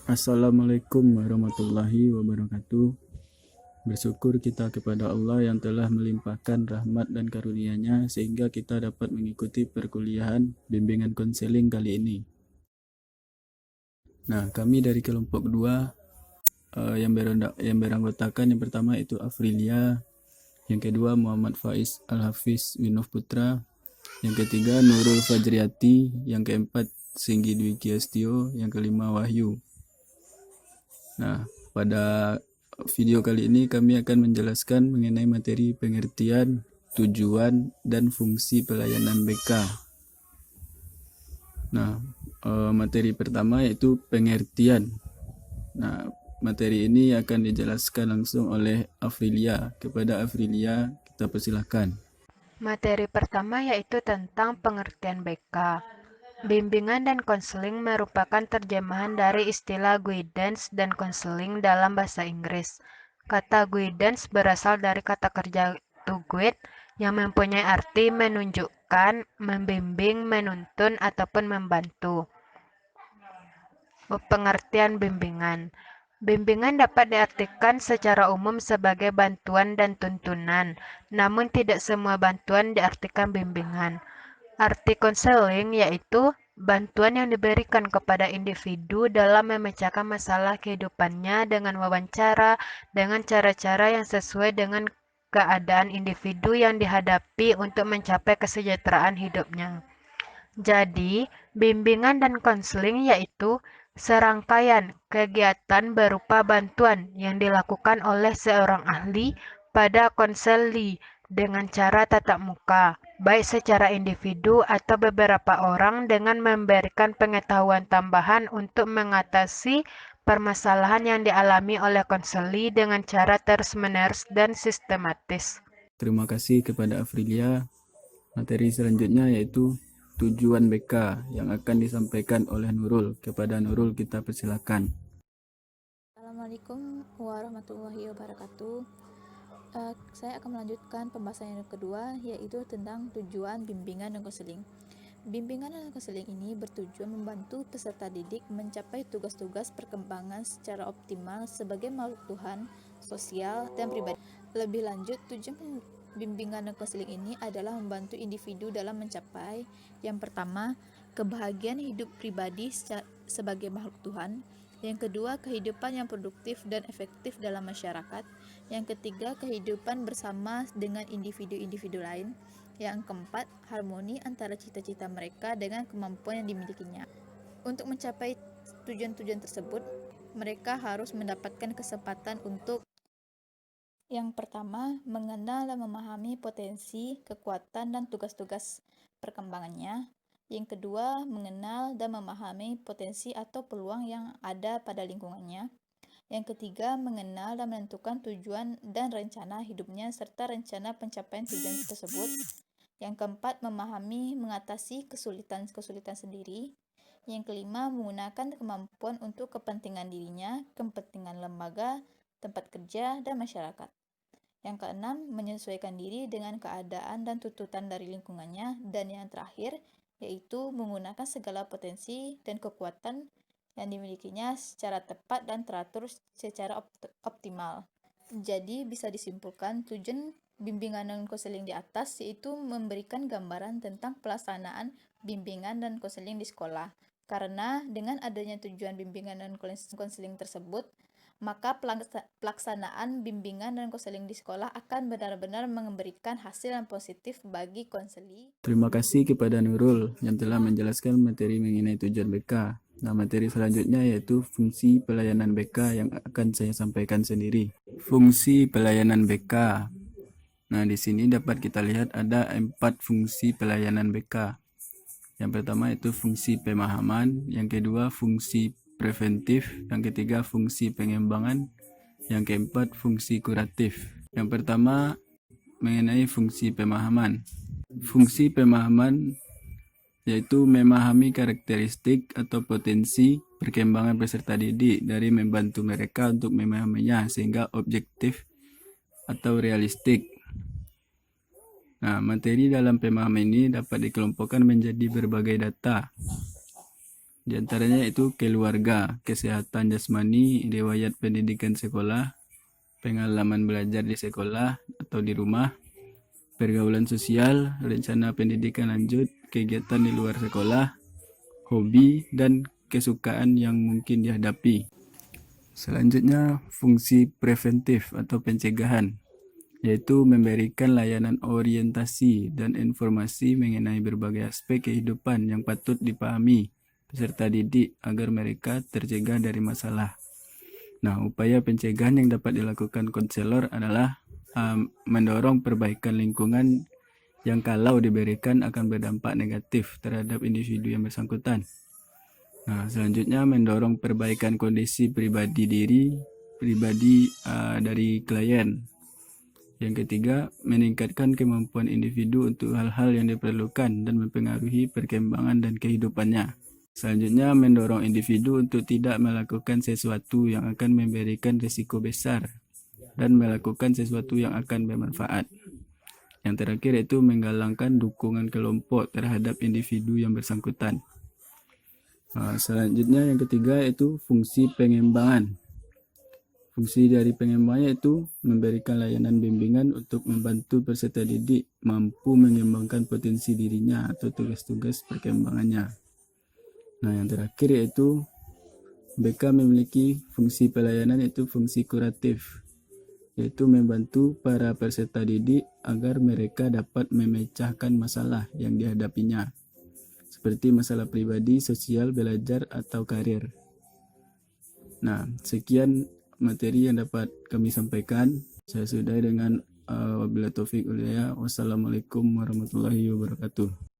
Assalamualaikum warahmatullahi wabarakatuh. Bersyukur kita kepada Allah yang telah melimpahkan rahmat dan karunia-Nya sehingga kita dapat mengikuti perkuliahan bimbingan konseling kali ini. Nah, kami dari kelompok 2 yang beranggotakan yang pertama itu Afrilia, yang kedua Muhammad Faiz Al-Hafiz Winov Putra, yang ketiga Nurul Fajriati, yang keempat Singgi Dwi Kiastio, yang kelima Wahyu. Nah, pada video kali ini kami akan menjelaskan mengenai materi pengertian, tujuan, dan fungsi pelayanan BK. Nah, materi pertama yaitu pengertian. Nah, materi ini akan dijelaskan langsung oleh Afrilia. Kepada Afrilia, kita persilahkan. Materi pertama yaitu tentang pengertian BK. Bimbingan dan konseling merupakan terjemahan dari istilah guidance dan konseling dalam bahasa Inggris. Kata guidance berasal dari kata kerja to guide yang mempunyai arti menunjukkan, membimbing, menuntun, ataupun membantu. Pengertian bimbingan. Bimbingan dapat diartikan secara umum sebagai bantuan dan tuntunan, namun tidak semua bantuan diartikan bimbingan. Arti konseling yaitu bantuan yang diberikan kepada individu dalam memecahkan masalah kehidupannya dengan wawancara, dengan cara-cara yang sesuai dengan keadaan individu yang dihadapi untuk mencapai kesejahteraan hidupnya. Jadi, bimbingan dan konseling yaitu serangkaian kegiatan berupa bantuan yang dilakukan oleh seorang ahli pada konseli dengan cara tatap muka, baik secara individu atau beberapa orang dengan memberikan pengetahuan tambahan untuk mengatasi permasalahan yang dialami oleh konseli dengan cara terus-menerus dan sistematis. Terima kasih kepada Afrilia. Materi selanjutnya yaitu tujuan BK yang akan disampaikan oleh Nurul. Kepada Nurul kita persilakan. Assalamualaikum warahmatullahi wabarakatuh. Saya akan melanjutkan pembahasan yang kedua, yaitu tentang tujuan bimbingan dan konseling. Bimbingan dan konseling ini bertujuan membantu peserta didik mencapai tugas-tugas perkembangan secara optimal sebagai makhluk Tuhan, sosial, dan pribadi. Lebih lanjut, tujuan bimbingan dan konseling ini adalah membantu individu dalam mencapai yang pertama, kebahagiaan hidup pribadi sebagai makhluk Tuhan. Yang kedua, kehidupan yang produktif dan efektif dalam masyarakat. Yang ketiga, kehidupan bersama dengan individu-individu lain. Yang keempat, harmoni antara cita-cita mereka dengan kemampuan yang dimilikinya. Untuk mencapai tujuan-tujuan tersebut, mereka harus mendapatkan kesempatan untuk yang pertama, mengenal dan memahami potensi, kekuatan, dan tugas-tugas perkembangannya. Yang kedua, mengenal dan memahami potensi atau peluang yang ada pada lingkungannya. Yang ketiga, mengenal dan menentukan tujuan dan rencana hidupnya serta rencana pencapaian tujuan tersebut. Yang keempat, memahami mengatasi kesulitan-kesulitan sendiri. Yang kelima, menggunakan kemampuan untuk kepentingan dirinya, kepentingan lembaga, tempat kerja, dan masyarakat. Yang keenam, menyesuaikan diri dengan keadaan dan tuntutan dari lingkungannya. Dan yang terakhir, yaitu menggunakan segala potensi dan kekuatan yang dimilikinya secara tepat dan teratur secara optimal. Jadi bisa disimpulkan tujuan bimbingan dan konseling di atas yaitu memberikan gambaran tentang pelaksanaan bimbingan dan konseling di sekolah. Karena dengan adanya tujuan bimbingan dan konseling tersebut, maka pelaksanaan bimbingan dan konseling di sekolah akan benar-benar memberikan hasil yang positif bagi konseli. Terima kasih kepada Nurul yang telah menjelaskan materi mengenai tujuan BK. Nah, materi selanjutnya yaitu fungsi pelayanan BK yang akan saya sampaikan sendiri. Fungsi pelayanan BK. Nah, di sini dapat kita lihat ada 4 fungsi pelayanan BK. Yang pertama itu fungsi pemahaman, yang kedua fungsi preventif, yang ketiga fungsi pengembangan, yang keempat fungsi kuratif. Yang pertama mengenai fungsi pemahaman. Fungsi pemahaman yaitu memahami karakteristik atau potensi perkembangan peserta didik dari membantu mereka untuk memahaminya sehingga objektif atau realistik. Nah, materi dalam pemahaman ini dapat dikelompokkan menjadi berbagai data. Di antaranya itu keluarga, kesehatan jasmani, riwayat pendidikan sekolah, pengalaman belajar di sekolah atau di rumah, pergaulan sosial, rencana pendidikan lanjut, kegiatan di luar sekolah, hobi, dan kesukaan yang mungkin dihadapi. Selanjutnya, fungsi preventif atau pencegahan, yaitu memberikan layanan orientasi dan informasi mengenai berbagai aspek kehidupan yang patut dipahami peserta didik agar mereka tercegah dari masalah. Nah, upaya pencegahan yang dapat dilakukan konselor adalah mendorong perbaikan lingkungan yang kalau diberikan akan berdampak negatif terhadap individu yang bersangkutan. Nah, selanjutnya mendorong perbaikan kondisi pribadi dari klien. Yang ketiga, meningkatkan kemampuan individu untuk hal-hal yang diperlukan dan mempengaruhi perkembangan dan kehidupannya. Selanjutnya, mendorong individu untuk tidak melakukan sesuatu yang akan memberikan risiko besar dan melakukan sesuatu yang akan bermanfaat. Yang terakhir itu menggalangkan dukungan kelompok terhadap individu yang bersangkutan. Selanjutnya yang ketiga itu fungsi pengembangan. Fungsi dari pengembangannya itu memberikan layanan bimbingan untuk membantu peserta didik mampu mengembangkan potensi dirinya atau tugas-tugas perkembangannya. Nah, yang terakhir yaitu BK memiliki fungsi pelayanan yaitu fungsi kuratif, yaitu membantu para peserta didik agar mereka dapat memecahkan masalah yang dihadapinya, seperti masalah pribadi, sosial, belajar, atau karir. Nah, sekian materi yang dapat kami sampaikan. Saya sudahi dengan wabillahi taufiq wal hidayah. Wassalamualaikum warahmatullahi wabarakatuh.